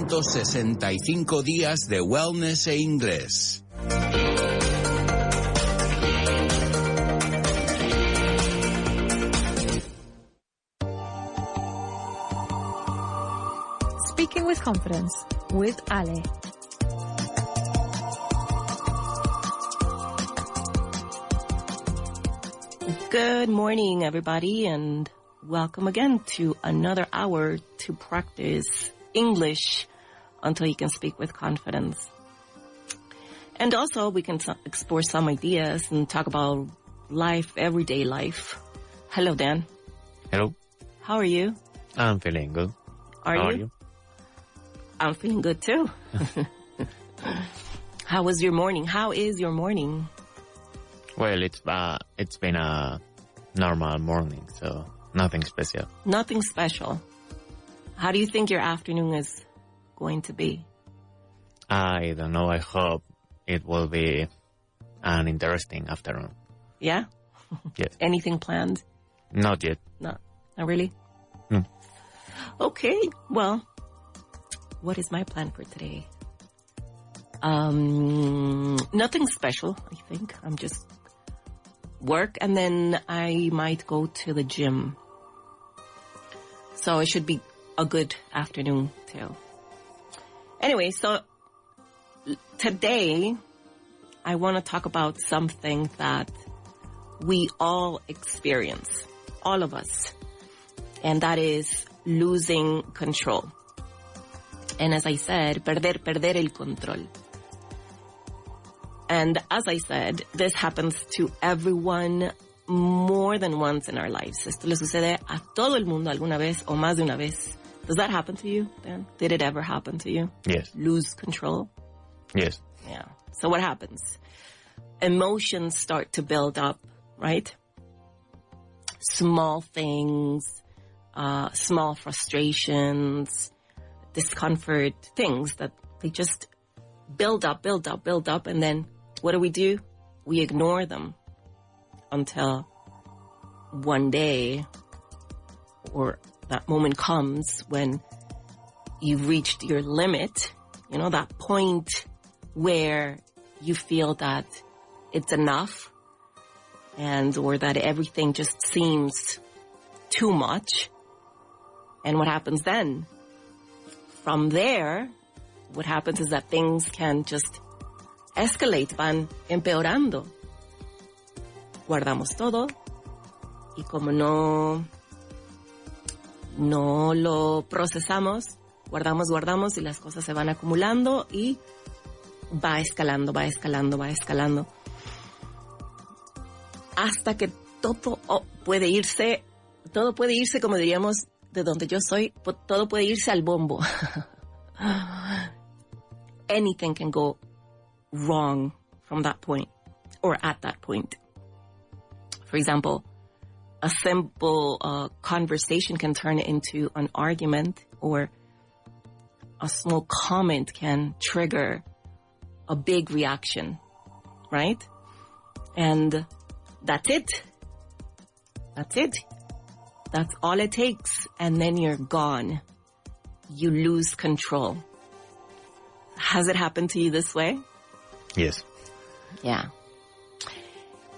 365 días de wellness e inglés. Speaking with Confidence with Ale. Good morning, everybody, and welcome again to another hour to practice English until you can speak with confidence. And also, we can explore some ideas and talk about life, everyday life. Hello, Dan. Hello. How are you? I'm feeling good. How are you? I'm feeling good, too. How was your morning? How is your morning? Well, it's been a normal morning, so nothing special. Nothing special. How do you think your afternoon is going to be? I don't know. I hope it will be an interesting afternoon. Yeah? Yes. Anything planned? Not yet. No. Not really? No. Okay. Well, what is my plan for today? Nothing special, I think. I'm just work, and then I might go to the gym. So it should be a good afternoon too. Anyway, so today I want to talk about something that we all experience, all of us, and that is losing control. And as I said, perder el control. And as I said, this happens to everyone more than once in our lives. Esto le sucede a todo el mundo alguna vez o más de una vez. Does that happen to you, Dan? Did it ever happen to you? Yes. Lose control? Yes. Yeah. So what happens? Emotions start to build up, right? Small things, small frustrations, discomfort, things that they just build up, and then what do? We ignore them until one day or that moment comes when you've reached your limit, you know, that point where you feel that it's enough or that everything just seems too much. And what happens then? From there, what happens is that things can just escalate, van empeorando. Guardamos todo y como no lo procesamos, guardamos y las cosas se van acumulando y va escalando. Hasta que todo puede irse, como diríamos de donde yo soy, todo puede irse al bombo. Anything can go wrong from that point or at that point. For example, a simple conversation can turn into an argument, or a small comment can trigger a big reaction, right? And that's it. That's all it takes. And then you're gone. You lose control. Has it happened to you this way? Yes. Yeah.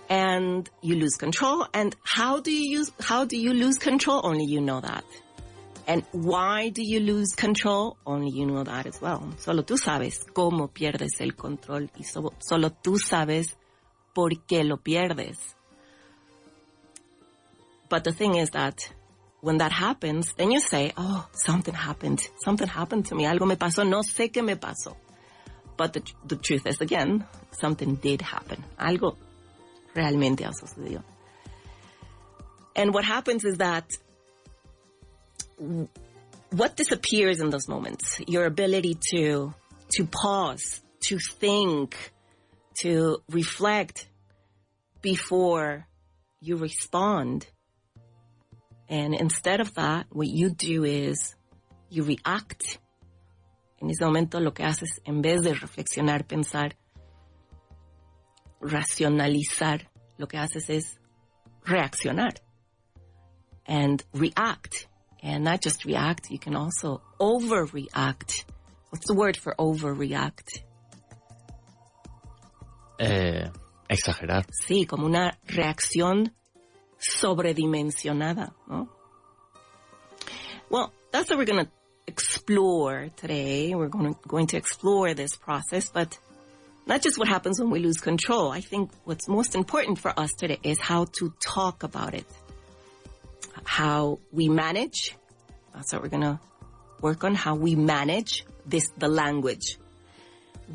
And you lose control. And how do you lose control? Only you know that. And why do you lose control? Only you know that as well. Solo tú sabes cómo pierdes el control y solo tú sabes por qué lo pierdes. But the thing is that when that happens, then you say, oh, something happened. Something happened to me. Algo me pasó. No sé qué me pasó. But the truth is, again, something did happen. Algo realmente ha sucedido. And what happens is that what disappears in those moments, your ability to pause, to think, to reflect before you respond. And instead of that, what you do is you react. En ese momento lo que haces, en vez de reflexionar, pensar, racionalizar, lo que haces es reaccionar and react. And not just react, you can also overreact What's the word for overreact? Exagerar. Sí, como una reacción sobredimensionada, ¿no? Well, that's what we're going to explore today. We're going to explore this process, but not just what happens when we lose control. I think what's most important for us today is how to talk about it. How we manage. That's what we're going to work on. How we manage the language.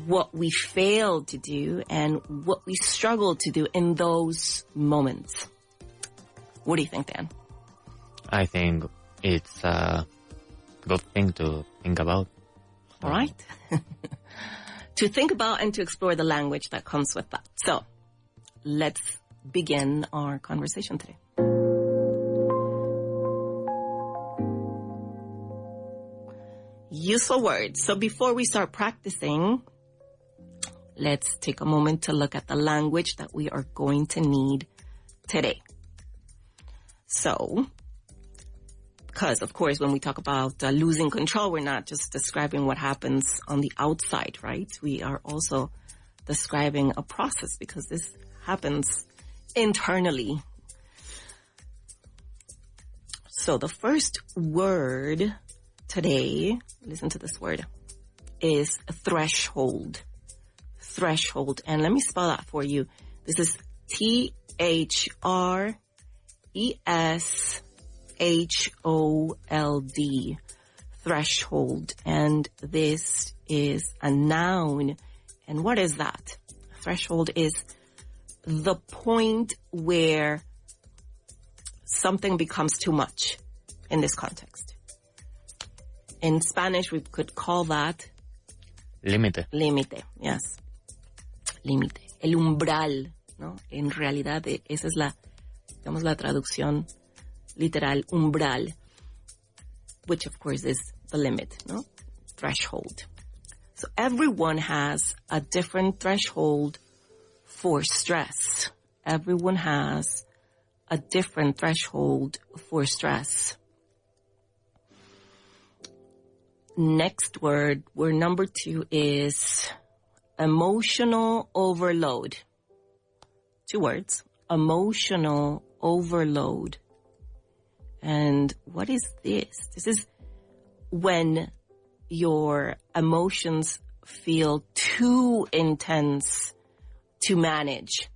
What we fail to do and what we struggle to do in those moments. What do you think, Dan? I think it's a good thing to think about. All right. To think about and to explore the language that comes with that. So, let's begin our conversation today. Useful words. So before we start practicing, let's take a moment to look at the language that we are going to need today. So, because of course when we talk about losing control, we're not just describing what happens on the outside, right? We are also describing a process because this happens internally. So the first word today, listen to this word, is threshold. Threshold. And let me spell that for you. This is THRESHOLD. Threshold. And this is a noun. And what is that? Threshold is the point where something becomes too much in this context. In Spanish, we could call that Límite. Límite, yes. Límite. El umbral, ¿no? En realidad, esa es digamos, la traducción literal, umbral, which of course is the limit, no? Threshold. So everyone has a different threshold for stress. Everyone has a different threshold for stress. Next word number 2 is emotional overload. 2 words. Emotional overload. And what is this? This is when your emotions feel too intense to manage.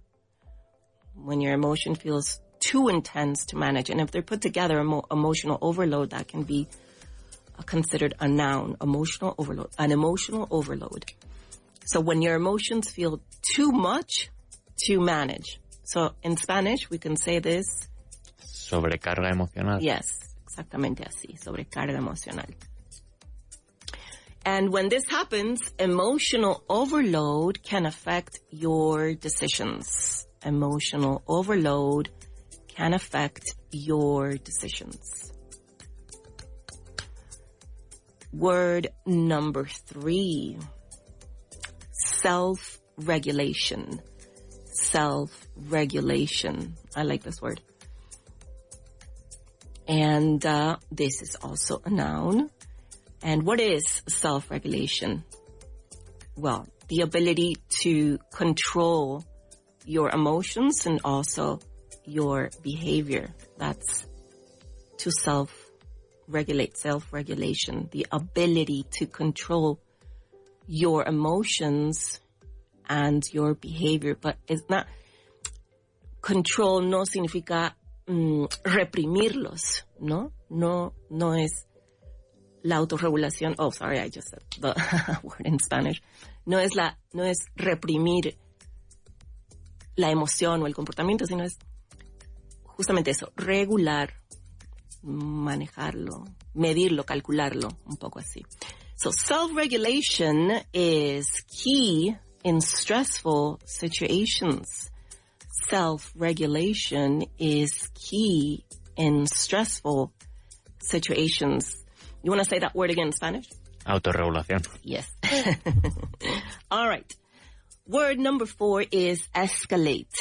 When your emotion feels too intense to manage. And if they're put together, emotional overload, that can be considered a noun. Emotional overload. An emotional overload. So when your emotions feel too much to manage. So in Spanish, we can say this. Sobrecarga emocional. Yes, exactamente así. Sobrecarga emocional. And when this happens, emotional overload can affect your decisions. Emotional overload can affect your decisions. Word number 3. Self-regulation. Self-regulation. I like this word. And this is also a noun. And what is self-regulation? Well, the ability to control your emotions and also your behavior. That's to self-regulate, self-regulation. The ability to control your emotions and your behavior. But it's not, control no significa reprimirlos, ¿no? No es la autorregulación. Oh, sorry, I just said the word in Spanish. No es reprimir la emoción o el comportamiento, sino es justamente eso, regular, manejarlo, medirlo, calcularlo, un poco así. So self-regulation is key in stressful situations. Self-regulation is key in stressful situations. You want to say that word again in Spanish? Autorregulación. Yes. All right. Word number 4 is escalate.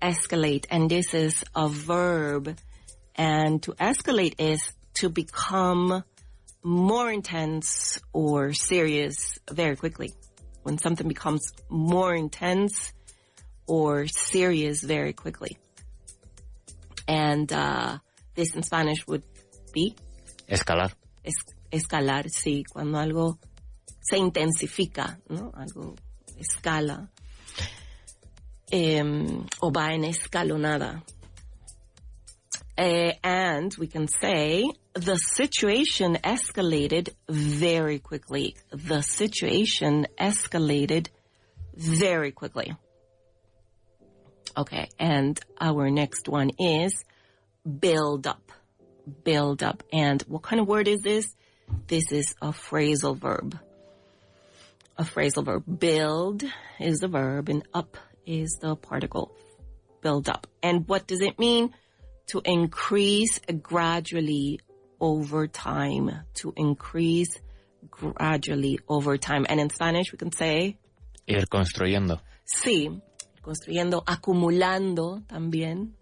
Escalate. And this is a verb. And to escalate is to become more intense or serious very quickly. When something becomes more intense or serious very quickly. And this in Spanish would be? Escalar. Escalar, sí, cuando algo se intensifica, ¿no? Algo escala. O va en escalonada. And we can say, the situation escalated very quickly. The situation escalated very quickly. Okay, and our next one is build up. Build up. And what kind of word is this? This is a phrasal verb. A phrasal verb. Build is the verb and up is the particle. Build up. And what does it mean? To increase gradually over time. To increase gradually over time. And in Spanish we can say? Ir construyendo. Sí. Construyendo, acumulando también.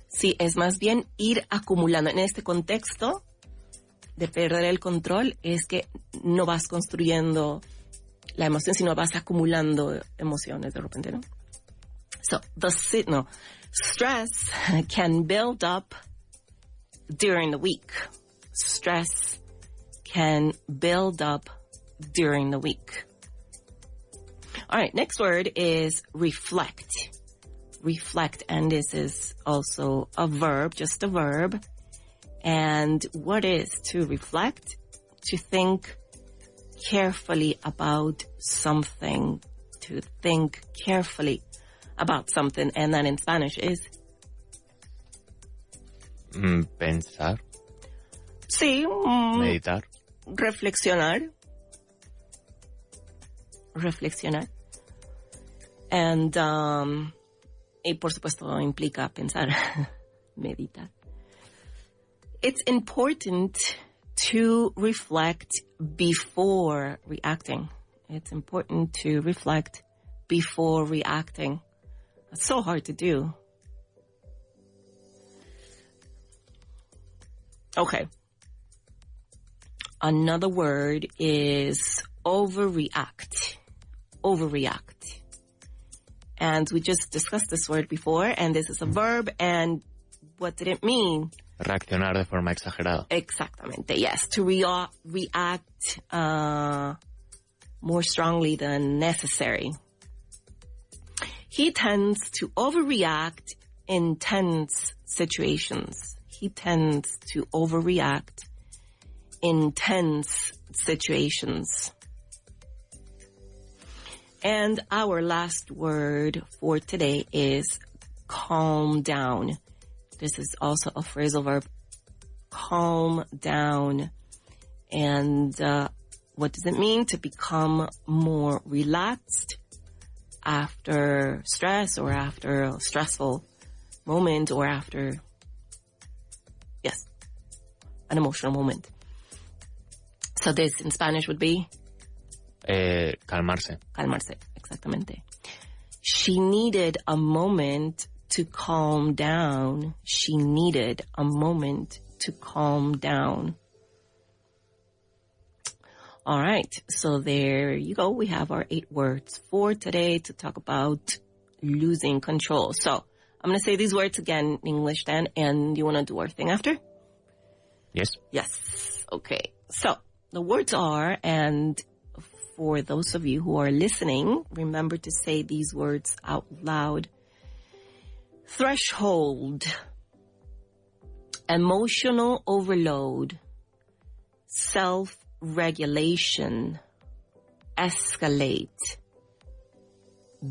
Sí, es más bien ir acumulando. En este contexto de perder el control es que no vas construyendo la emoción, sino vas acumulando emociones de repente, ¿no? So, stress can build up during the week. Stress can build up during the week. All right, next word is reflect. Reflect, and this is also a verb, just a verb. And what is to reflect? To think carefully about something. To think carefully about something. And then in Spanish is? Pensar. Sí. Meditar. Reflexionar. Reflexionar. And, y por supuesto implica pensar, meditar. It's important to reflect before reacting. It's important to reflect before reacting. It's so hard to do. Okay. Another word is overreact. Overreact. And we just discussed this word before, and this is a verb, and what did it mean? Reaccionar de forma exagerada. Exactamente, yes. To react more strongly than necessary. He tends to overreact in tense situations. He tends to overreact in tense situations. And our last word for today is calm down. This is also a phrasal verb. Calm down. And what does it mean? To become more relaxed after stress or after a stressful moment or after, yes, an emotional moment. So this in Spanish would be? Calmarse. Calmarse, exactamente. She needed a moment to calm down. She needed a moment to calm down. All right, so there you go. We have our 8 words for today to talk about losing control. So I'm going to say these words again in English then, and you want to do our thing after? Yes. Yes. Okay. So the words are, and for those of you who are listening, remember to say these words out loud. Threshold, emotional overload, self-regulation, escalate,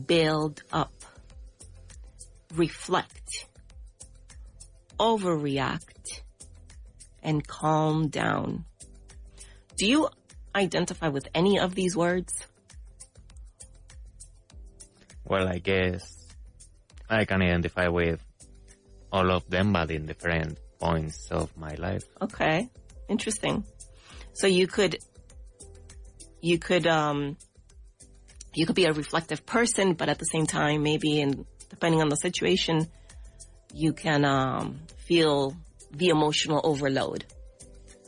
build up, reflect, overreact, and calm down. Do you identify with any of these words? Well, I guess I can identify with all of them, but in different points of my life. Okay, interesting. So you could be a reflective person, but at the same time, maybe depending on the situation, you can feel the emotional overload,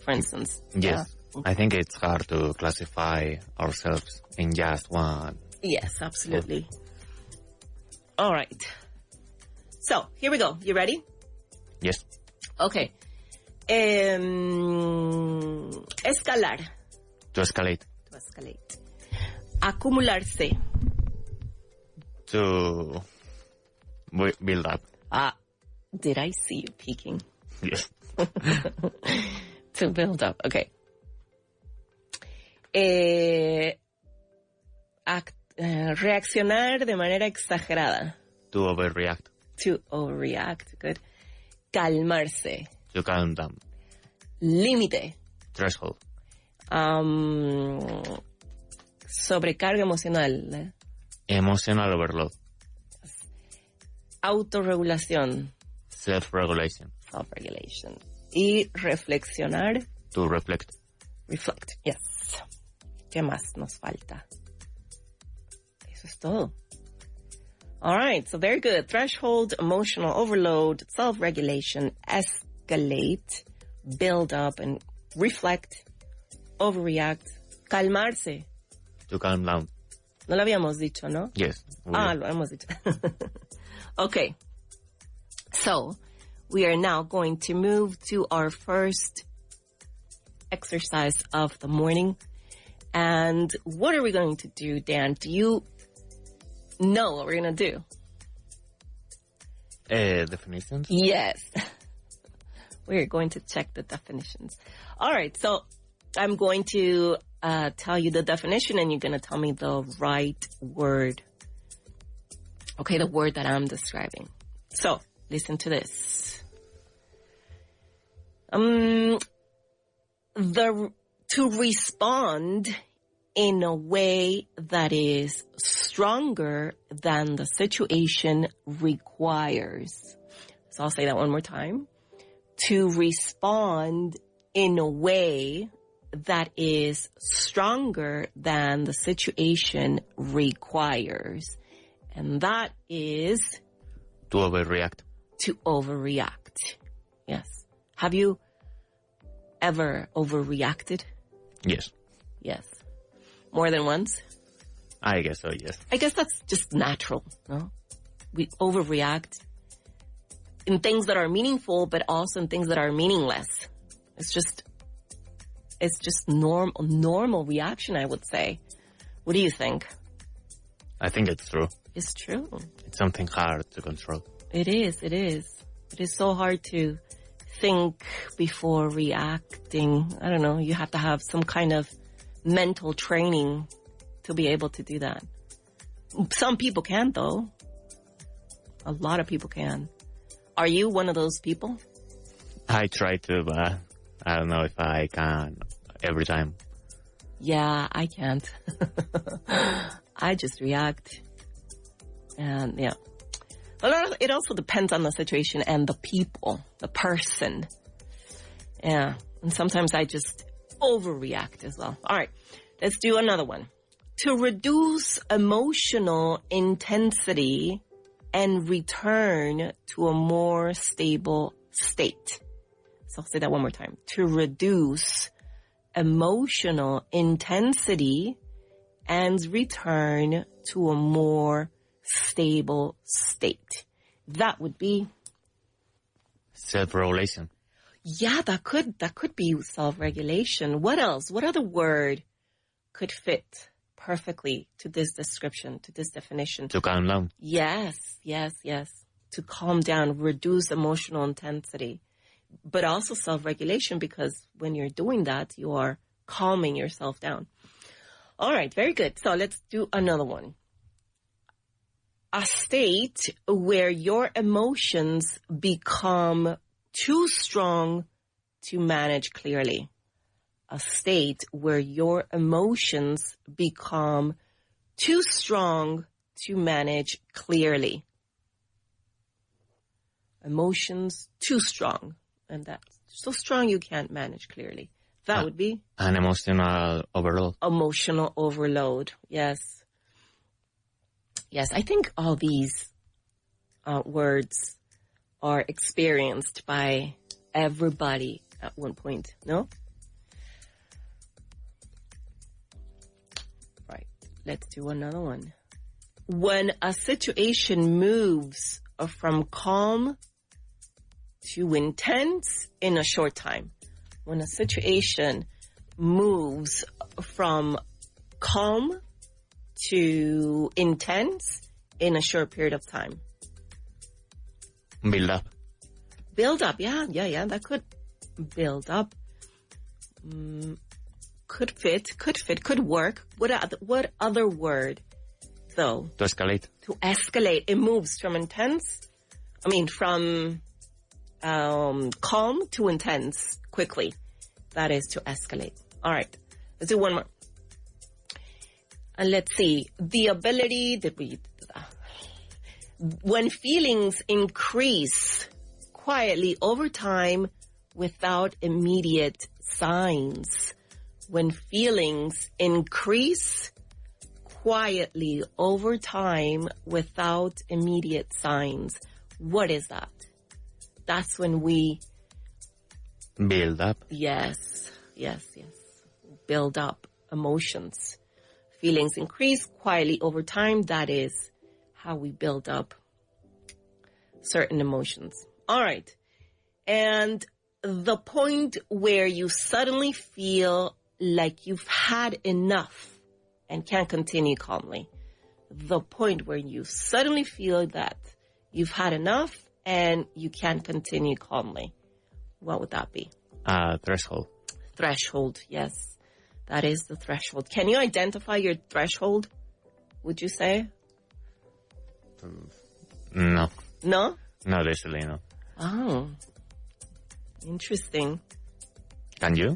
for instance. Yes. I think it's hard to classify ourselves in just one. Yes, absolutely. All right. So, here we go. You ready? Yes. Okay. Escalar. To escalate. To escalate. Acumularse. To build up. Did I see you peeking? Yes. To build up. Okay. Reaccionar de manera exagerada. To overreact. To overreact. Good. Calmarse. To calm down. Límite. Threshold. Sobrecarga emocional. Emotional overload. Autorregulación. Self-regulation. Self-regulation. Y reflexionar. To reflect. Reflect. Yes. ¿Qué más nos falta? Eso es todo. All right. So very good. Threshold, emotional overload, self-regulation, escalate, build up and reflect, overreact, calmarse. To calm down. No lo habíamos dicho, ¿no? Yes. Lo hemos dicho. Okay. So, we are now going to move to our first exercise of the morning. And what are we going to do, Dan? Do you know what we're going to do? Definitions? Yes. We're going to check the definitions. All right. So, I'm going to tell you the definition and you're going to tell me the right word. Okay, the word that I'm describing. So, listen to this. To respond in a way that is stronger than the situation requires. So I'll say that one more time. To respond in a way that is stronger than the situation requires. And that is... To overreact. To overreact. Yes. Have you ever overreacted? Yes. Yes. More than once? I guess so, yes. I guess that's just natural, no? We overreact in things that are meaningful, but also in things that are meaningless. It's just normal reaction, I would say. What do you think? I think it's true. It's true. It's something hard to control. It is. It is so hard to think before reacting. I don't know. You have to have some kind of mental training to be able to do that. Some people can, though. A lot of people can. Are you one of those people? I try to, but I don't know if I can every time. Yeah, I can't. I just react. And yeah. It also depends on the situation and the people, the person. Yeah. And sometimes I just overreact as well. All right. Let's do another one. To reduce emotional intensity and return to a more stable state. So I'll say that one more time. To reduce emotional intensity and return to a more stable state. That would be self-regulation. Yeah, that could be self-regulation. What else? What other word could fit perfectly to this description, to this definition? To calm down. Yes. To calm down, reduce emotional intensity. But also self-regulation, because when you're doing that, you are calming yourself down. All right, very good. So let's do another one. A state where your emotions become too strong to manage clearly. A state where your emotions become too strong to manage clearly. Emotions too strong. And that's so strong you can't manage clearly. That would be? An emotional overload. Emotional overload, yes. Yes, I think all these words are experienced by everybody at one point, no? Right, let's do another one. When a situation moves from calm to intense in a short time. When a situation moves from calm to intense in a short period of time. Build up. Build up, yeah, that could build up. Could fit, could work. What other word, though? To escalate. To escalate. It moves from from calm to intense quickly. That is to escalate. All right, let's do one more. And let's see. The ability, when feelings increase quietly over time without immediate signs. When feelings increase quietly over time without immediate signs. What is that? That's when we... Build up. Yes. Build up emotions. Feelings increase quietly over time. That is how we build up certain emotions. All right. And the point where you suddenly feel like you've had enough and can't continue calmly. The point where you suddenly feel that you've had enough and you can't continue calmly. What would that be? Threshold. Threshold, yes. That is the threshold. Can you identify your threshold, would you say? No. No? Not easily, no. Oh, interesting. Can you?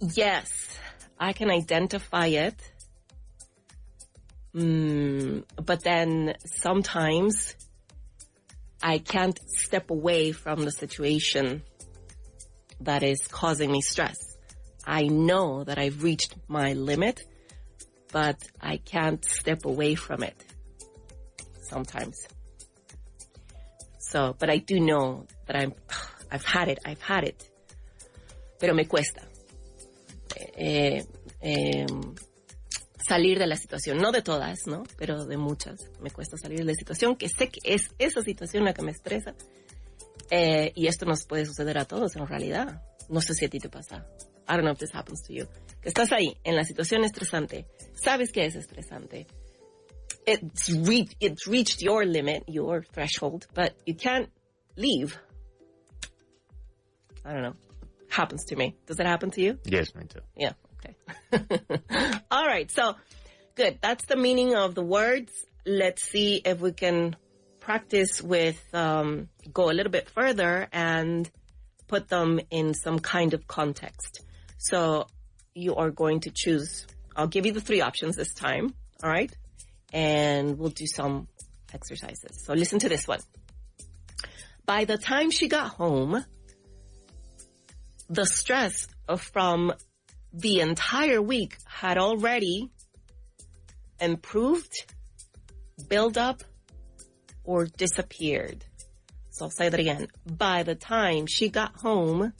Yes, I can identify it. But then sometimes I can't step away from the situation that is causing me stress. I know that I've reached my limit, but I can't step away from it sometimes. So, but I do know that I've had it. Pero me cuesta. Salir de la situación, no de todas, ¿no? Pero de muchas. Me cuesta salir de la situación, que sé que es esa situación la que me estresa. Y esto nos puede suceder a todos en realidad. No sé si a ti te pasa. I don't know if this happens to you. Que estás ahí, en la situación estresante. Sabes que es estresante. It's reached your limit, your threshold, but you can't leave. I don't know. Happens to me. Does it happen to you? Yes, me too. Yeah, okay. All right, so good. That's the meaning of the words. Let's see if we can practice with, go a little bit further and put them in some kind of context. So you are going to choose, I'll give you the 3 options this time, all right? And we'll do some exercises. So listen to this one. By the time she got home, the stress from the entire week had already improved, built up, or disappeared. So I'll say that again. By the time she got home,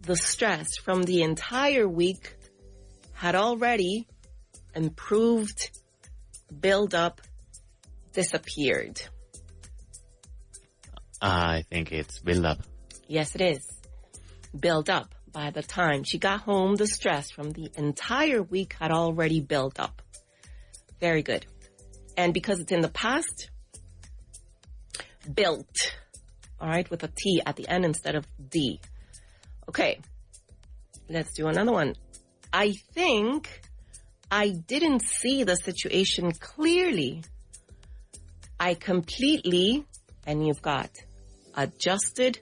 the stress from the entire week had already improved, built up, disappeared. I think it's build up. Yes, it is. Build up. By the time she got home, the stress from the entire week had already built up. Very good. And because it's in the past, built. All right, with a T at the end instead of D. Okay, let's do another one. I think I didn't see the situation clearly. I completely, and you've got adjusted,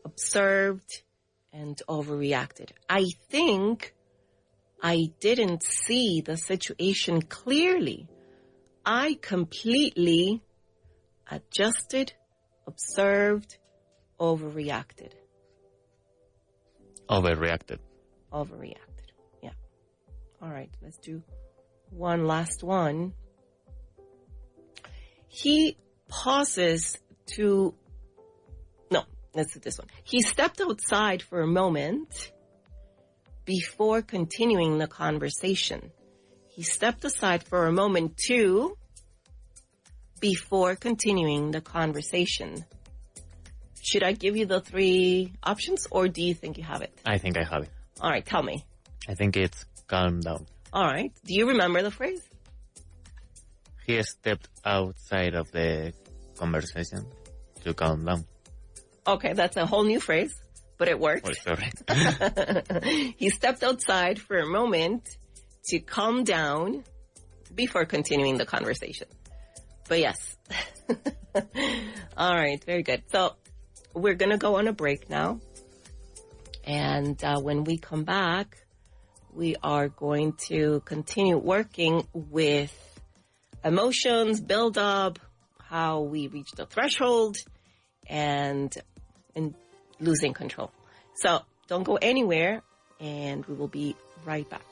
observed, and overreacted. I think I didn't see the situation clearly. I completely adjusted, observed, overreacted. Overreacted. Overreacted. Yeah. All right, let's do one last one. He pauses to... No, Let's do this one. He stepped outside for a moment before continuing the conversation. He stepped aside for a moment too before continuing the conversation. Should I give you the 3 options, or do you think you have it? I think I have it. All right, tell me. I think it's calm down. All right. Do you remember the phrase? He stepped outside of the conversation to calm down. Okay, that's a whole new phrase, but it works. Oh, sorry. He stepped outside for a moment to calm down before continuing the conversation. But yes. All right, very good. So we're going to go on a break now. And when we come back, we are going to continue working with emotions, build up, how we reach the threshold, and losing control. So don't go anywhere, and we will be right back.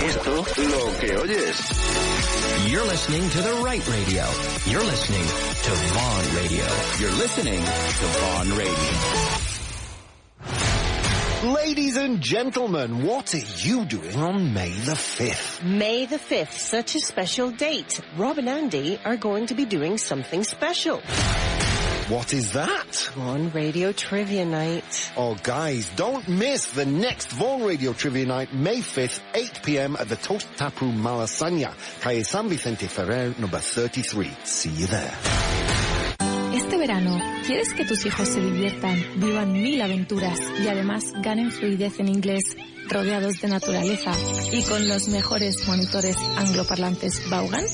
Esto lo que oyes. You're listening to the right radio. You're listening to Vaughan Radio. You're listening to Vaughan Radio. Ladies and gentlemen, what are you doing on May the 5th? May the 5th, such a special date. Rob and Andy are going to be doing something special. What is that? On Radio Trivia Night. Oh, guys, don't miss the next Vaughan Radio Trivia Night, May 5th, 8 p.m. at the Toast Tap Room, Malasaña, Calle San Vicente Ferrer, number 33. See you there. Este verano, ¿quieres que tus hijos se diviertan, vivan 1000 aventuras y además ganen fluidez en inglés, rodeados de naturaleza y con los mejores monitores angloparlantes Vaughan?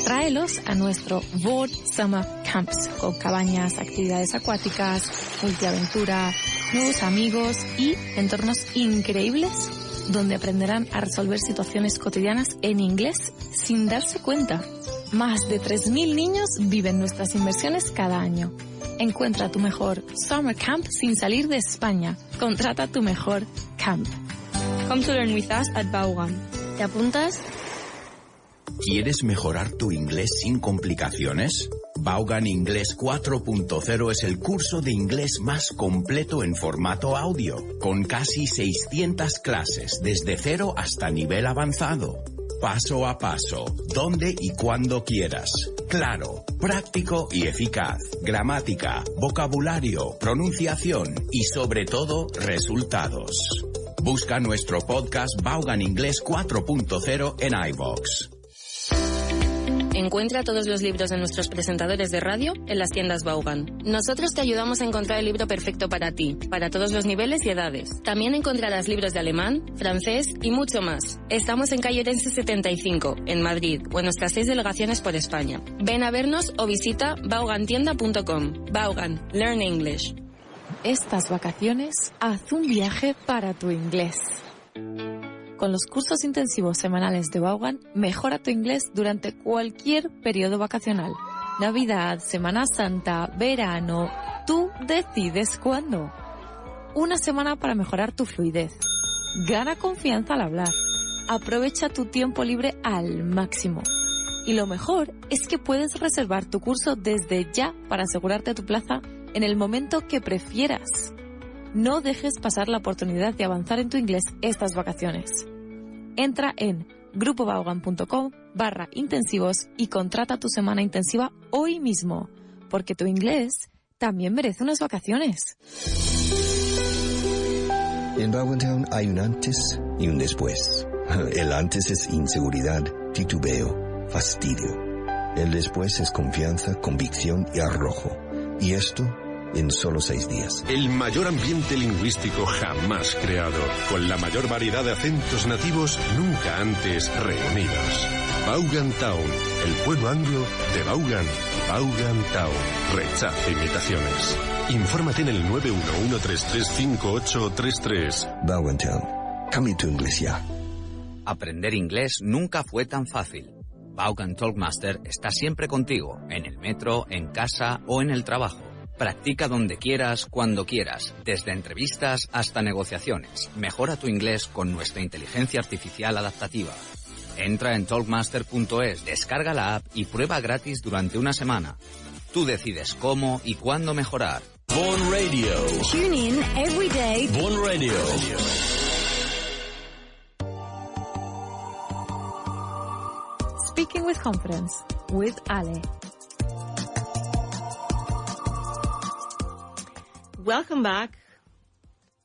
Tráelos a nuestro Vaughan Summer Camps, con cabañas, actividades acuáticas, multiaventura, nuevos amigos y entornos increíbles donde aprenderán a resolver situaciones cotidianas en inglés sin darse cuenta. Más de 3.000 niños viven nuestras inversiones cada año. Encuentra tu mejor Summer Camp sin salir de España. Contrata tu mejor camp. Come to learn with us at Vaughan. ¿Te apuntas? ¿Quieres mejorar tu inglés sin complicaciones? Vaughan Inglés 4.0 es el curso de inglés más completo en formato audio, con casi 600 clases desde 0 hasta nivel avanzado. Paso a paso, donde y cuando quieras. Claro, práctico y eficaz. Gramática, vocabulario, pronunciación y sobre todo, resultados. Busca nuestro podcast Vaughan Inglés 4.0 en iVoox. Encuentra todos los libros de nuestros presentadores de radio en las tiendas Vaughan. Nosotros te ayudamos a encontrar el libro perfecto para ti, para todos los niveles y edades. También encontrarás libros de alemán, francés y mucho más. Estamos en calle Orense 75, en Madrid, o en nuestras 6 delegaciones por España. Ven a vernos o visita vaughantienda.com. Vaughan, learn English. Estas vacaciones, haz un viaje para tu inglés. Con los cursos intensivos semanales de Vaughan, mejora tu inglés durante cualquier periodo vacacional. Navidad, Semana Santa, verano, tú decides cuándo. Una semana para mejorar tu fluidez. Gana confianza al hablar. Aprovecha tu tiempo libre al máximo. Y lo mejor es que puedes reservar tu curso desde ya para asegurarte tu plaza en el momento que prefieras. No dejes pasar la oportunidad de avanzar en tu inglés estas vacaciones. Entra en grupovaughan.com/intensivos y contrata tu semana intensiva hoy mismo, porque tu inglés también merece unas vacaciones. En Vaughan Town hay un antes y un después. El antes es inseguridad, titubeo, fastidio. El después es confianza, convicción y arrojo. Y esto en solo 6 días. El mayor ambiente lingüístico jamás creado, con la mayor variedad de acentos nativos nunca antes reunidos. Vaughan Town, el pueblo anglo de Vaughan. Vaughan Town. Rechaza imitaciones. Infórmate en el 911-335833. Vaughan Town. Cambia tu inglés ya. Aprender inglés nunca fue tan fácil. Vaughan Talkmaster está siempre contigo, en el metro, en casa o en el trabajo. Practica donde quieras, cuando quieras, desde entrevistas hasta negociaciones. Mejora tu inglés con nuestra inteligencia artificial adaptativa. Entra en talkmaster.es, descarga la app y prueba gratis durante una semana. Tú decides cómo y cuándo mejorar. Vaughan Radio. Tune in every day. Vaughan Radio. Speaking with confidence with Ale. Welcome back,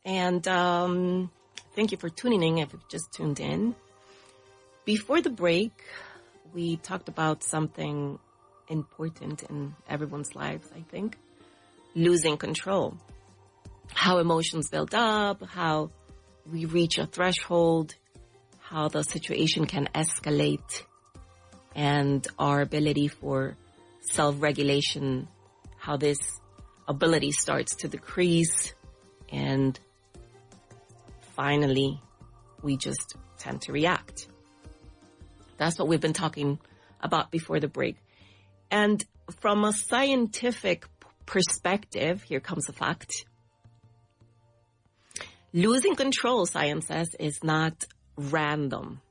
and thank you for tuning in if you've just tuned in. Before the break, we talked about something important in everyone's lives, I think. Losing control. How emotions build up, how we reach a threshold, how the situation can escalate, and our ability for self-regulation, how this ability starts to decrease, and finally, we just tend to react. That's what we've been talking about before the break. And from a scientific perspective, here comes a fact. Losing control, science says, is not random.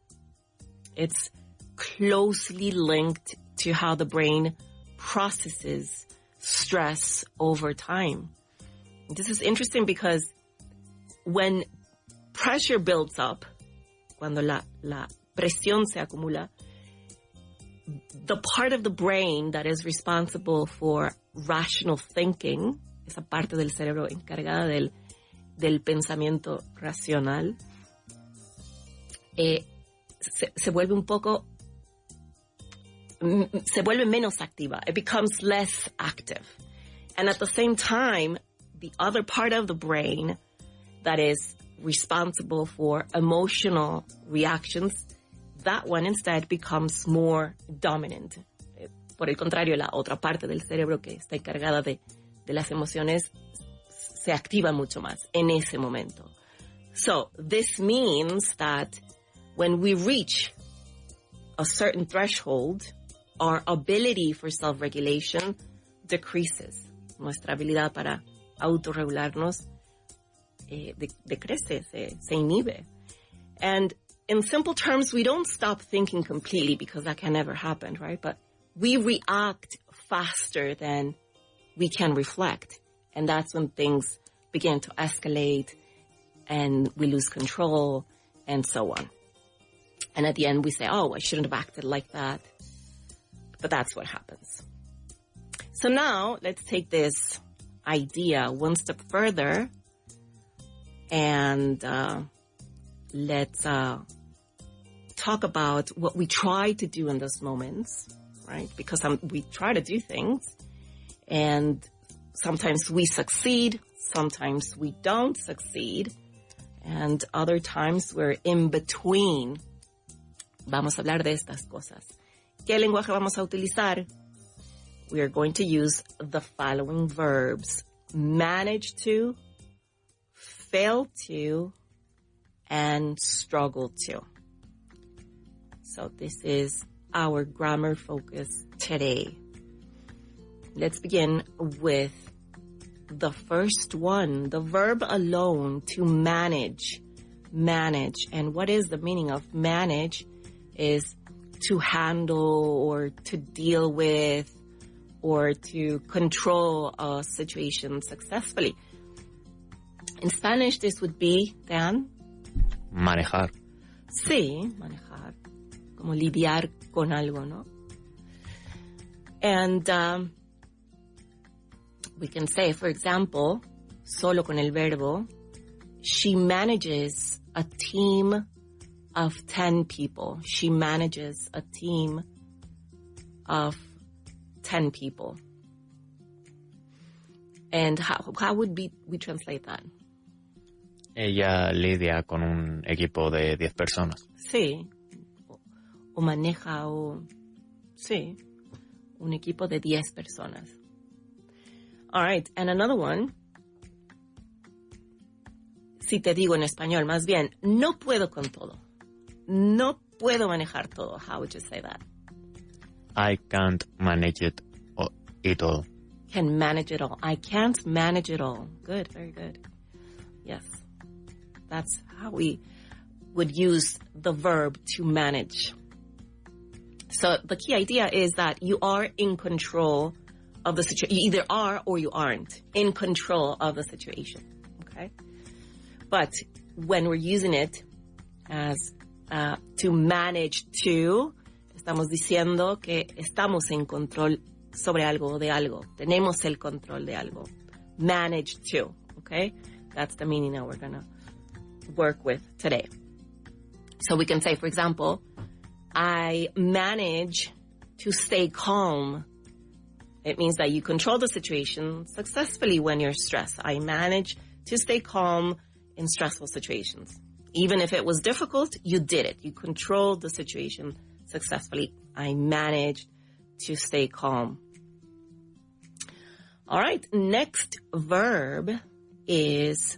It's closely linked to how the brain processes stress over time. This is interesting because when pressure builds up, cuando la presión se acumula, the part of the brain that is responsible for rational thinking, esa parte del cerebro encargada del pensamiento racional, se vuelve un poco, se vuelve menos activa. It becomes less active. And at the same time, the other part of the brain that is responsible for emotional reactions, that one instead becomes more dominant. Por el contrario, la otra parte del cerebro que está encargada de las emociones se activa mucho más en ese momento. So this means that when we reach a certain threshold, our ability for self-regulation decreases. Nuestra habilidad para autorregularnos decrece, se inhibe. And in simple terms, we don't stop thinking completely because that can never happen, right? But we react faster than we can reflect. And that's when things begin to escalate and we lose control and so on. And at the end, we say, oh, I shouldn't have acted like that. But that's what happens. So now let's take this idea one step further and let's talk about what we try to do in those moments, right? Because we try to do things and sometimes we succeed, sometimes we don't succeed, and other times we're in between. Vamos a hablar de estas cosas. ¿Qué lenguaje vamos a utilizar? We are going to use the following verbs: manage to, fail to, and struggle to. So this is our grammar focus today. Let's begin with the first one, the verb alone, to manage. Manage. And what is the meaning of manage? Is to handle or to deal with or to control a situation successfully. In Spanish, this would be, Dan? Manejar. Sí, manejar. Como lidiar con algo, ¿no? And we can say, for example, solo con el verbo, she manages a team of 10 people. She manages a team of 10 people. And how would we translate that? Ella lidia con un equipo de 10 personas. Sí. O maneja sí, un equipo de 10 personas. All right, and another one. Si te digo en español, más bien, no puedo con todo. No puedo manejar todo. How would you say that? I can't manage it all. Ok, can manage it all. I can't manage it all. Good, very good. Yes. That's how we would use the verb to manage. So the key idea is that you are in control of the situation. You either are or you aren't in control of the situation. Okay? But when we're using it as to manage to, estamos diciendo que estamos en control sobre algo o de algo. Tenemos el control de algo. Manage to. Okay? That's the meaning that we're going to work with today. So we can say, for example, I manage to stay calm. It means that you control the situation successfully when you're stressed. I manage to stay calm in stressful situations. Even if it was difficult, you did it. You controlled the situation successfully. I managed to stay calm. All right, next verb is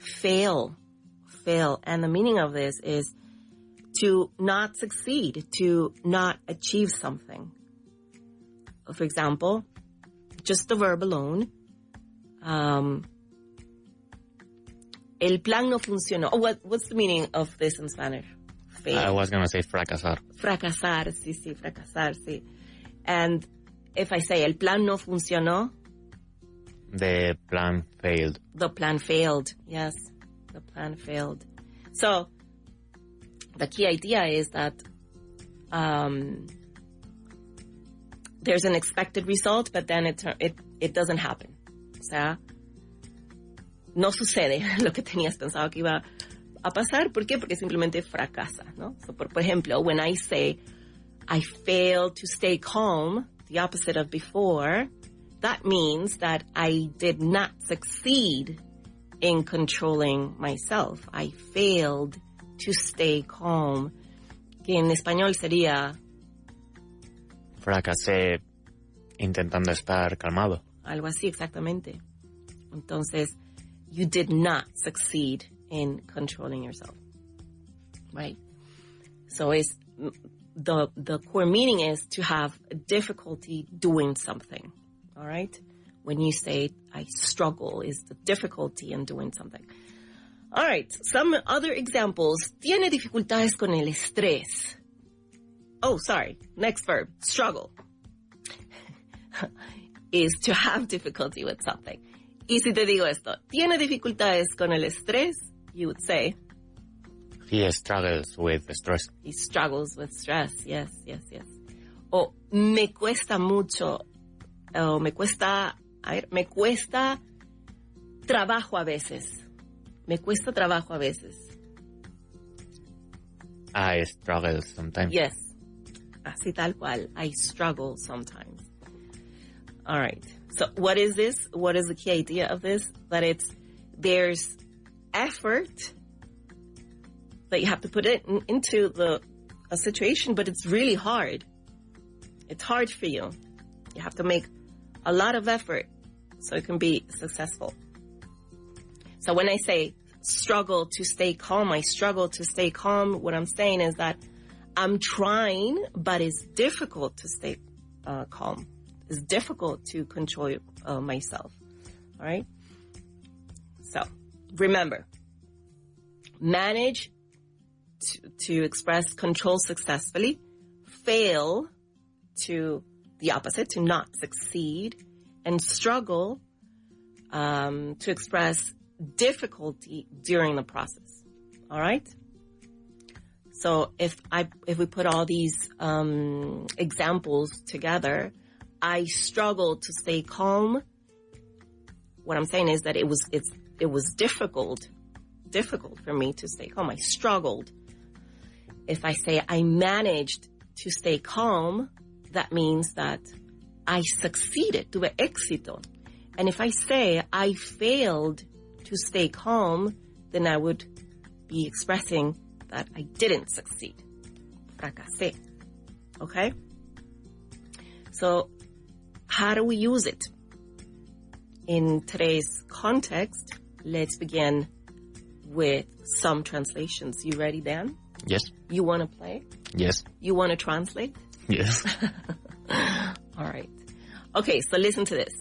fail. Fail. And the meaning of this is to not succeed, to not achieve something. For example, just the verb alone. El plan no funcionó. Oh, what's the meaning of this in Spanish? Fail. I was going to say fracasar. Fracasar, sí, fracasar, sí. And if I say el plan no funcionó. The plan failed. The plan failed, yes. The plan failed. So, the key idea is that there's an expected result, but then it doesn't happen. O sea, no sucede lo que tenías pensado que iba a pasar. ¿Por qué? Porque simplemente fracasa, ¿no? So, por ejemplo, when I say I failed to stay calm, the opposite of before, that means that I did not succeed in controlling myself. I failed to stay calm. Que en español sería... Fracasé intentando estar calmado. Algo así, exactamente. Entonces, you did not succeed in controlling yourself. Right? So the core meaning is to have difficulty doing something. All right? When you say, I struggle, is the difficulty in doing something. All right, some other examples. Tiene dificultades con el estrés. Oh, sorry. Next verb, struggle. Is to have difficulty with something. Y si te digo esto, tiene dificultades con el estrés, you would say... He struggles with stress. He struggles with stress, yes. O me cuesta mucho, o me cuesta trabajo a veces. Me cuesta trabajo a veces. I struggle sometimes. Yes. Así tal cual. I struggle sometimes. All right. So what is this? What is the key idea of this? That there's effort that you have to put into a situation, but it's really hard. It's hard for you. You have to make a lot of effort so it can be successful. So when I say struggle to stay calm, I struggle to stay calm, what I'm saying is that I'm trying, but it's difficult to stay calm. It's difficult to control myself. All right? So remember, manage to express control successfully, fail to the opposite, to not succeed, and struggle to express difficulty during the process. All right? So if we put all these examples together, I struggled to stay calm. What I'm saying is that it was difficult for me to stay calm. I struggled. If I say I managed to stay calm, that means that I succeeded, tuve éxito. And if I say I failed to stay calm, then I would be expressing that I didn't succeed. Fracasé. Okay? So, how do we use it? In today's context, let's begin with some translations. You ready, Dan? Yes. You want to play? Yes. You want to translate? Yes. All right. Okay, so listen to this.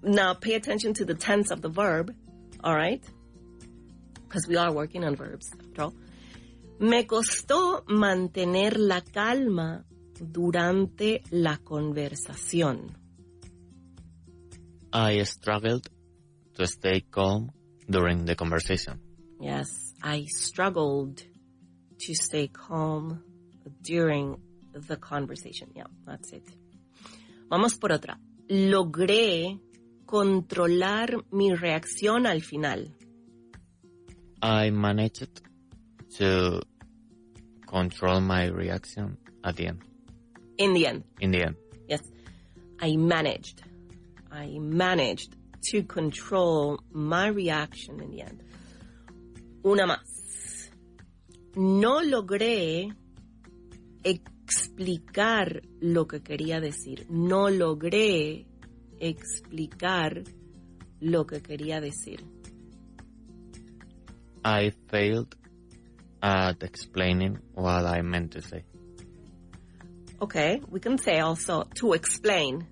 Now pay attention to the tense of the verb, all right? Because we are working on verbs, after all. Me costó mantener la calma durante la conversación. I struggled to stay calm during the conversation. Yes, I struggled to stay calm during the conversation. Yeah, that's it. Vamos por otra. Logré controlar mi reacción al final. I managed to control my reaction at the end. In the end. In the end. Yes. I managed to control my reaction in the end. Una más. No logré explicar lo que quería decir. No logré explicar lo que quería decir. I failed at explaining what I meant to say. Okay, we can say also to explain.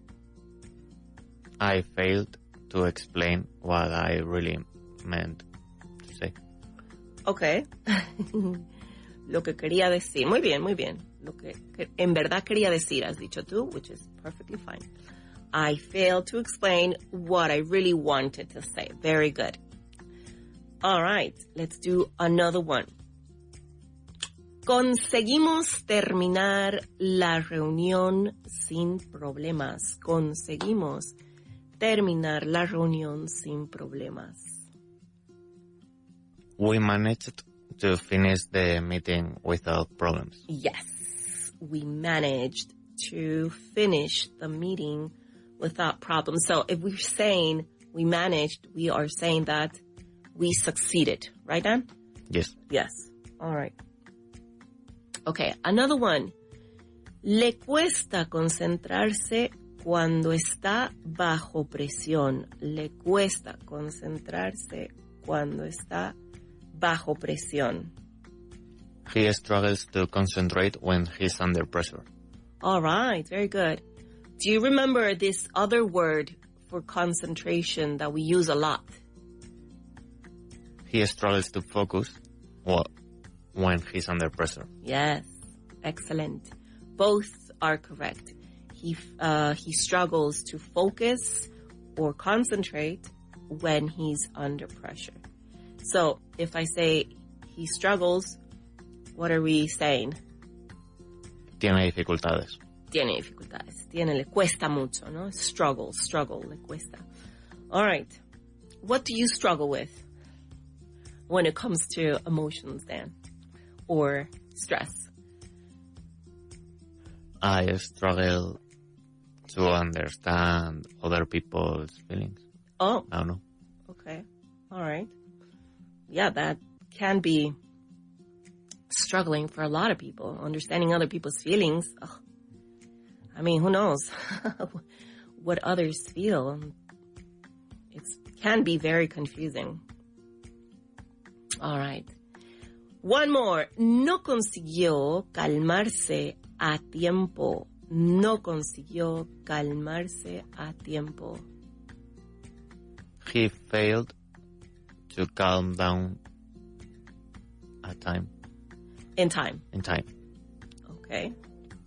I failed to explain what I really meant to say. Okay. Lo que quería decir. Muy bien, muy bien. Lo que en verdad quería decir, has dicho tú, which is perfectly fine. I failed to explain what I really wanted to say. Very good. All right, let's do another one. Conseguimos terminar la reunión sin problemas. Conseguimos terminar la reunión sin problemas. We managed to finish the meeting without problems. Yes, we managed to finish the meeting without problems. So if we're saying we managed, we are saying that we succeeded. Right, Dan? Yes. Yes. All right. Okay, another one. Le cuesta concentrarse cuando está bajo presión. Le cuesta concentrarse cuando está bajo presión. He struggles to concentrate when he's under pressure. All right, very good. Do you remember this other word for concentration that we use a lot? He struggles to focus when he's under pressure. Yes, excellent. Both are correct. He struggles to focus or concentrate when he's under pressure. So if I say he struggles, what are we saying? Tiene dificultades. Tiene dificultades. Le cuesta mucho, ¿no? Struggle, le cuesta. All right. What do you struggle with when it comes to emotions, Dan? Or stress? I struggle to understand other people's feelings. Oh. I don't know. Okay. All right. Yeah, that can be struggling for a lot of people. Understanding other people's feelings. Ugh. I mean, who knows what others feel? It can be very confusing. All right. One more. No consiguió calmarse a tiempo. No consiguió calmarse a tiempo. He failed to calm down at time. In time. In time. Okay.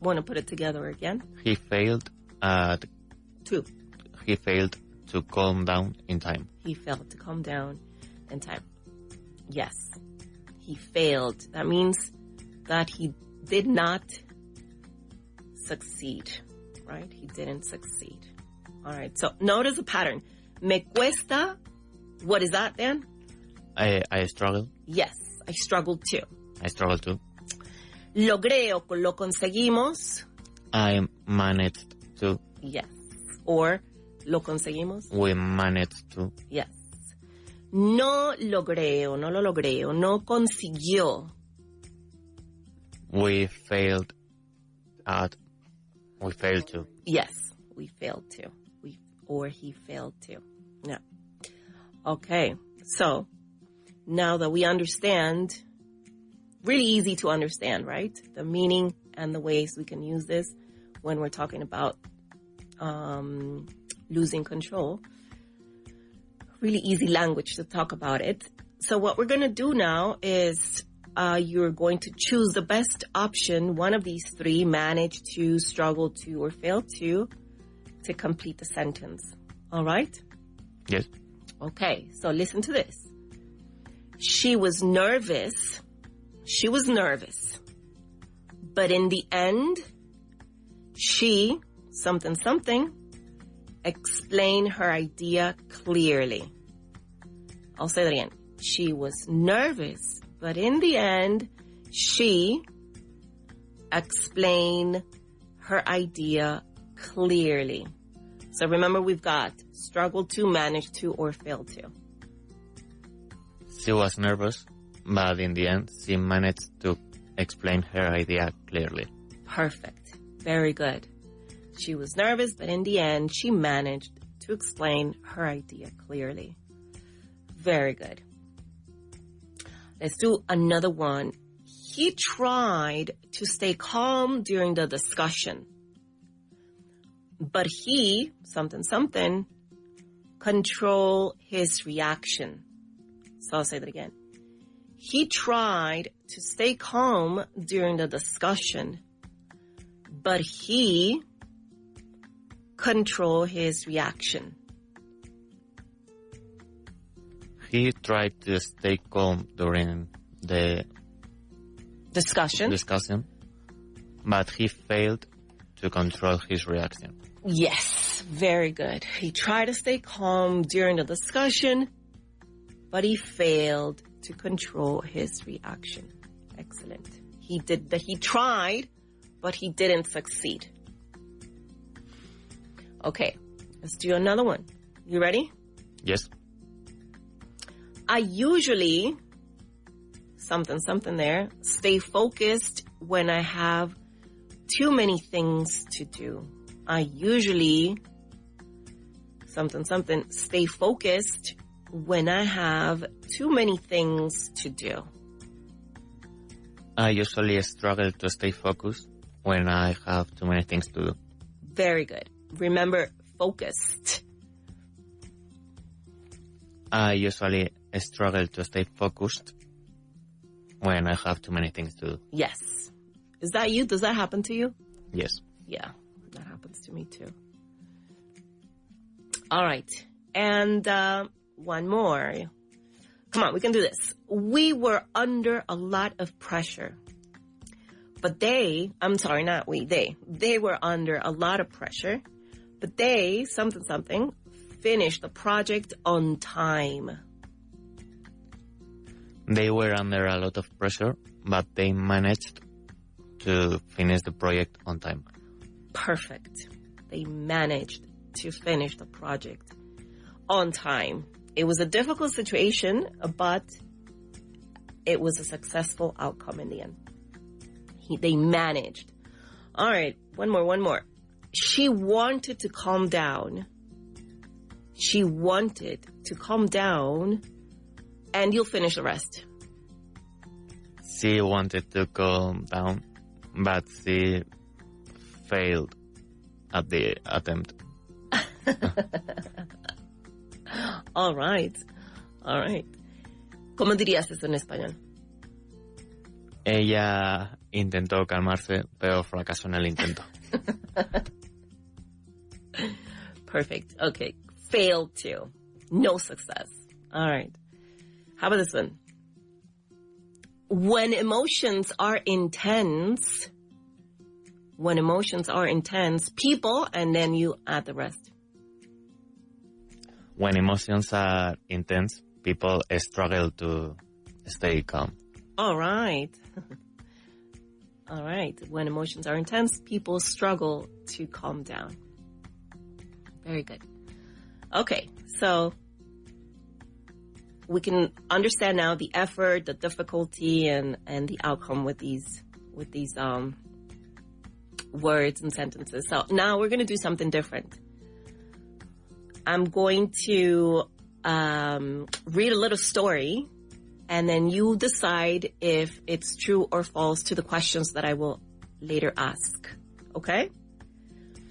Want to put it together again? He failed to calm down in time. He failed to calm down in time. Yes. He failed. That means that he did not succeed, right? He didn't succeed. All right. So notice a pattern. Me cuesta. What is that, Dan? I struggle. Yes. I struggled too. I struggle too. Logré o lo conseguimos. I managed to. Yes. Or lo conseguimos. We managed to. Yes. No logré o no lo logré o no consiguió. We failed to. Yes, we failed to. Or he failed to. Yeah. Okay. So now that we understand, really easy to understand, right? The meaning and the ways we can use this when we're talking about losing control. really easy language to talk about it. So what we're going to do now is you're going to choose the best option, one of these three: manage to, struggle to, or fail to complete the sentence. All right? Yes. Okay, so listen to this. She was nervous. She was nervous. But in the end, she, something, explained her idea clearly. I'll say that again. She was nervous, but in the end, she explained her idea clearly. So remember, we've got struggle to, manage to, or fail to. She was nervous, but in the end, she managed to explain her idea clearly. Perfect. Very good. She was nervous, but in the end, she managed to explain her idea clearly. Very good. Let's do another one. He tried to stay calm during the discussion, but he, something, control his reaction. So I'll say that again. He tried to stay calm during the discussion, but he control his reaction. He tried to stay calm during the discussion, but he failed to control his reaction. Yes, very good. He tried to stay calm during the discussion, but he failed to control his reaction. Excellent. He tried, but he didn't succeed. Okay, let's do another one. You ready? Yes. I usually, something there, stay focused when I have too many things to do. I usually, something, stay focused when I have too many things to do. I usually struggle to stay focused when I have too many things to do. Very good. Remember, focused. I usually struggle to stay focused when I have too many things to do. Yes. Is that you? Does that happen to you? Yes. Yeah, that happens to me too. All right. And one more. Come on, we can do this. We were under a lot of pressure. But they were under a lot of pressure. But they, something, finished the project on time. They were under a lot of pressure, but they managed to finish the project on time. Perfect. They managed to finish the project on time. It was a difficult situation, but it was a successful outcome in the end. They managed. All right, one more. She wanted to calm down. She wanted to calm down, and you'll finish the rest. She wanted to calm down, but she failed at the attempt. All right. ¿Cómo dirías eso en español? Ella intentó calmarse, pero fracasó en el intento. Perfect. Okay. Failed to. No success. All right. How about this one? When emotions are intense, people, and then you add the rest. When emotions are intense, people struggle to stay calm. All right. All right. When emotions are intense, people struggle to calm down. Very good. Okay. So we can understand now the effort, the difficulty, and the outcome with these words and sentences. So now we're going to do something different. I'm going to read a little story, and then you decide if it's true or false to the questions that I will later ask. Okay?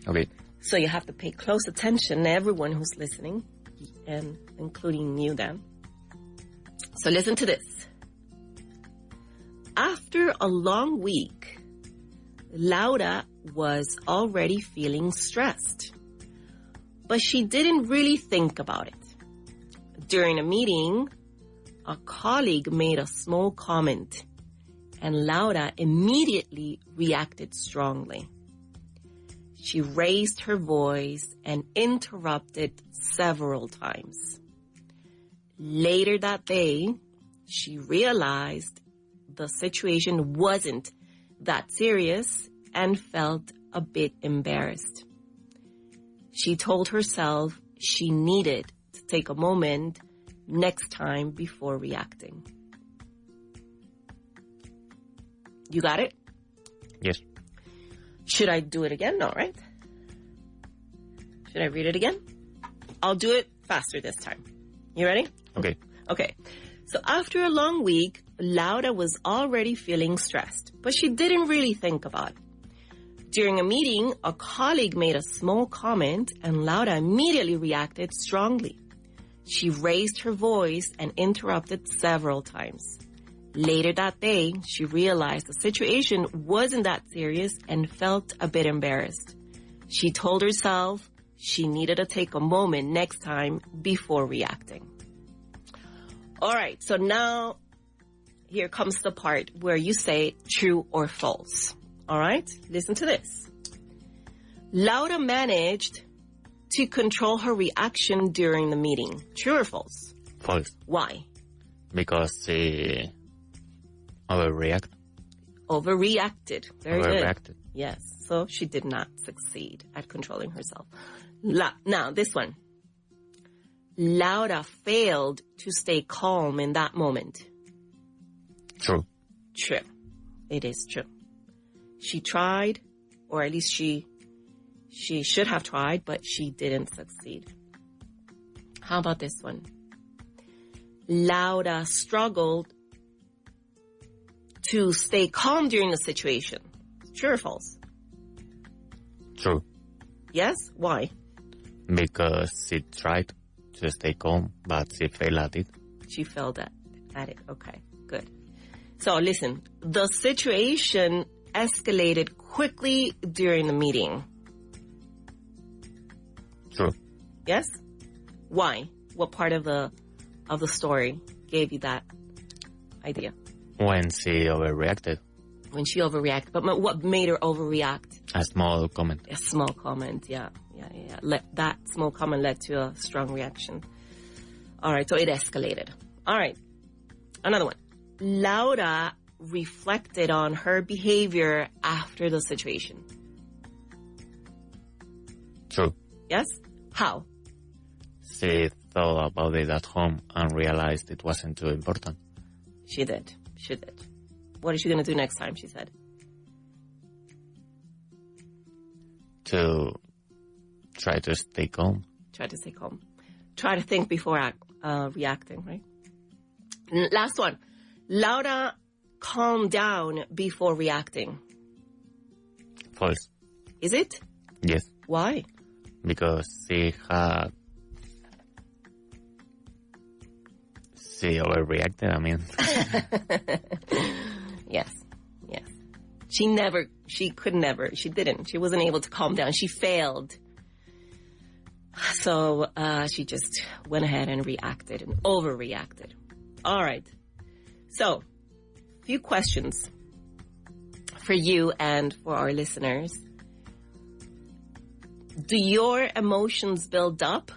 Okay. So you have to pay close attention, everyone who's listening. and including you, Dan. So listen to this. After a long week, Laura was already feeling stressed, but she didn't really think about it. During a meeting, a colleague made a small comment, and Laura immediately reacted strongly. She raised her voice and interrupted several times. Later that day, she realized the situation wasn't that serious and felt a bit embarrassed. She told herself she needed to take a moment next time before reacting. You got it? Yes. Should I do it again? No, right? Should I read it again? I'll do it faster this time. You ready? Okay. Okay. So after a long week, Laura was already feeling stressed, but she didn't really think about it. During a meeting, a colleague made a small comment, and Laura immediately reacted strongly. She raised her voice and interrupted several times. Later that day, she realized the situation wasn't that serious and felt a bit embarrassed. She told herself she needed to take a moment next time before reacting. All right, so now here comes the part where you say true or false. All right, listen to this. Laura managed to control her reaction during the meeting. True or false? False. Why? Because she overreacted. Overreacted. Very Overreacted. good. Yes, so she did not succeed at controlling herself. Now, this one. Laura failed to stay calm in that moment. True. True. It is true. She tried, or at least she should have tried, but she didn't succeed. How about this one? Laura struggled to stay calm during the situation. True or false? True. Yes? Why? Because she tried to stay calm, but she failed at it. She failed at it. Okay, good. So listen, the situation escalated quickly during the meeting. True. Yes? Why? What part of the story gave you that idea? When she overreacted. When she overreacted. But what made her overreact? A small comment. A small comment, yeah. That small comment led to a strong reaction. All right, so it escalated. All right, another one. Laura reflected on her behavior after the situation. True. Yes? How? She thought about it at home and realized it wasn't too important. She did. What is she going to do next time, she said? To try to stay calm. Try to stay calm. Try to think before reacting, right? Last one. Laura calmed down before reacting. False. Is it? Yes. Why? Because she overreacted, I mean. Yes. She wasn't able to calm down. She failed. So she just went ahead and reacted and overreacted. All right. So, a few questions for you and for our listeners. Do your emotions build up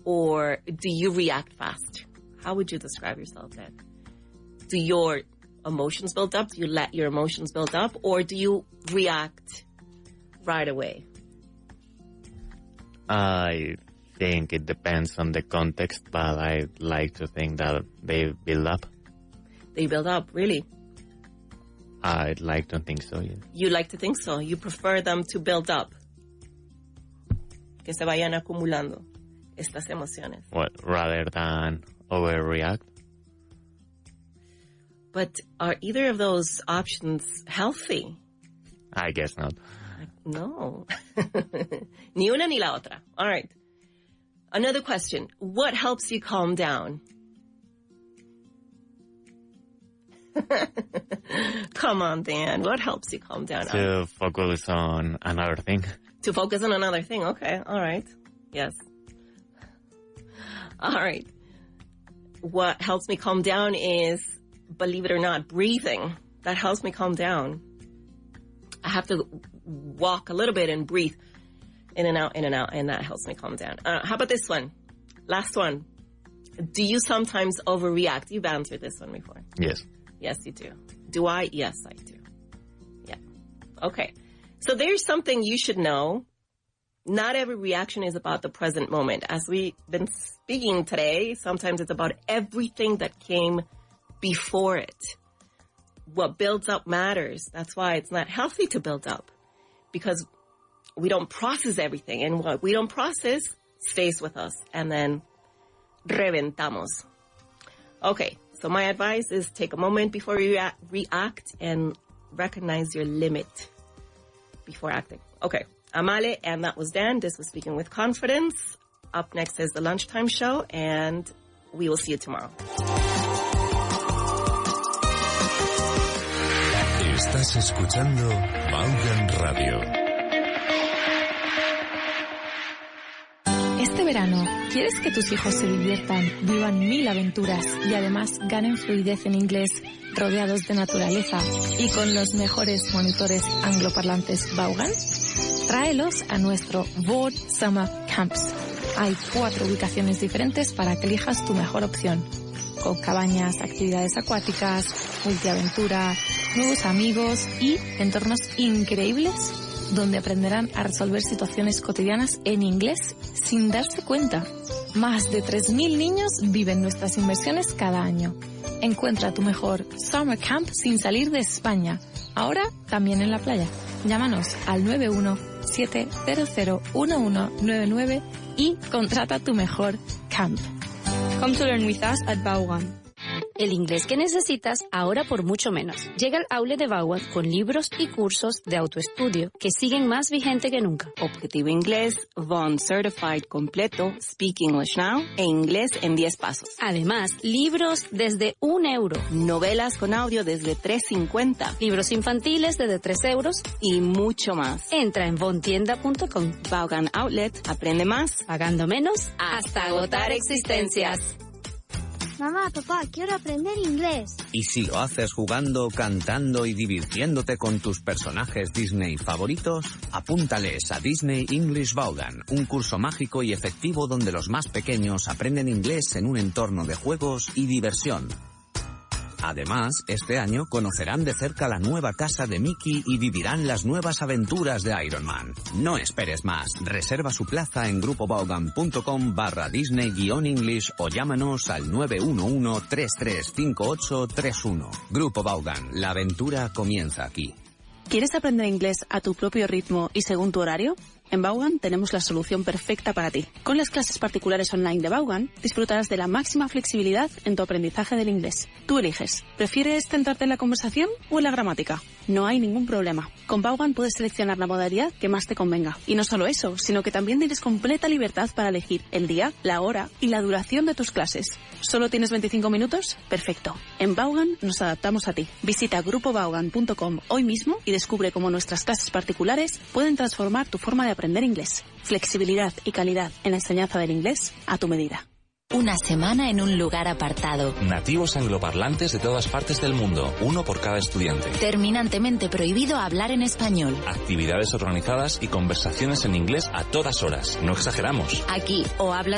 or do you react fast? How would you describe yourself then? Do your emotions build up? Do you let your emotions build up or do you react right away? I think it depends on the context, but I like to think that they build up. They build up, really? I'd like to think so, yes. You like to think so? You prefer them to build up? Que se vayan acumulando estas emociones. What, rather than overreact? But are either of those options healthy? I guess not. No. Ni una ni la otra. All right. Another question. What helps you calm down? Come on, Dan. What helps you calm down? To focus on another thing. To focus on another thing. Okay. All right. Yes. All right. What helps me calm down is, believe it or not, breathing. That helps me calm down. I have to walk a little bit and breathe in and out, and that helps me calm down. How about this one? Last one. Do you sometimes overreact? You've answered this one before. Yes. Yes, you do. Do I? Yes, I do. Yeah. Okay. So there's something you should know. Not every reaction is about the present moment. As we've been speaking today, sometimes it's about everything that came before it. What builds up matters. That's why it's not healthy to build up, because we don't process everything. And what we don't process stays with us. And then reventamos. Okay. So my advice is take a moment before you react and recognize your limit before acting. Okay. I'm Ale, and that was Dan. This was Speaking with Confidence. Up next is the Lunchtime Show, and we will see you tomorrow. Estás escuchando Vaughan Radio. Este verano, ¿quieres que tus hijos se diviertan, vivan 1000 aventuras y además ganen fluidez en inglés, rodeados de naturaleza y con los mejores monitores angloparlantes Vaughan? Tráelos a nuestro Vaughan Summer Camps. Hay 4 ubicaciones diferentes para que elijas tu mejor opción, con cabañas, actividades acuáticas, multiaventura, nuevos amigos y entornos increíbles donde aprenderán a resolver situaciones cotidianas en inglés sin darse cuenta. Más de 3.000 niños viven nuestras inmersiones cada año. Encuentra tu mejor Summer Camp sin salir de España. Ahora también en la playa. Llámanos al 917001199 y contrata tu mejor camp. Come to learn with us at Vaughan. El inglés que necesitas ahora por mucho menos. Llega al outlet de Vaughan con libros y cursos de autoestudio que siguen más vigente que nunca. Objetivo Inglés, Vaughan Certified completo, Speak English Now e Inglés en 10 pasos. Además, libros desde €1. Novelas con audio desde $3.50. Libros infantiles desde €3. Y mucho más. Entra en vaughantienda.com. Vaughan Outlet, aprende más, pagando menos, hasta agotar existencias. Mamá, papá, quiero aprender inglés. Y si lo haces jugando, cantando y divirtiéndote con tus personajes Disney favoritos, apúntales a Disney English Vaughan, un curso mágico y efectivo donde los más pequeños aprenden inglés en un entorno de juegos y diversión. Además, este año conocerán de cerca la nueva casa de Mickey y vivirán las nuevas aventuras de Iron Man. No esperes más. Reserva su plaza en grupovaughan.com/Disney-English o llámanos al 911-335831. Grupo Vaughan, la aventura comienza aquí. ¿Quieres aprender inglés a tu propio ritmo y según tu horario? En Vaughan tenemos la solución perfecta para ti. Con las clases particulares online de Vaughan, disfrutarás de la máxima flexibilidad en tu aprendizaje del inglés. Tú eliges. ¿Prefieres centrarte en la conversación o en la gramática? No hay ningún problema. Con Vaughan puedes seleccionar la modalidad que más te convenga. Y no solo eso, sino que también tienes completa libertad para elegir el día, la hora y la duración de tus clases. ¿Solo tienes 25 minutos? Perfecto. En Vaughan nos adaptamos a ti. Visita grupovaughan.com hoy mismo y descubre cómo nuestras clases particulares pueden transformar tu forma de aprender inglés. Flexibilidad y calidad en la enseñanza del inglés a tu medida. Una semana en un lugar apartado. Nativos angloparlantes de todas partes del mundo, uno por cada estudiante. Terminantemente prohibido hablar en español. Actividades organizadas y conversaciones en inglés a todas horas. No exageramos. Aquí o hablas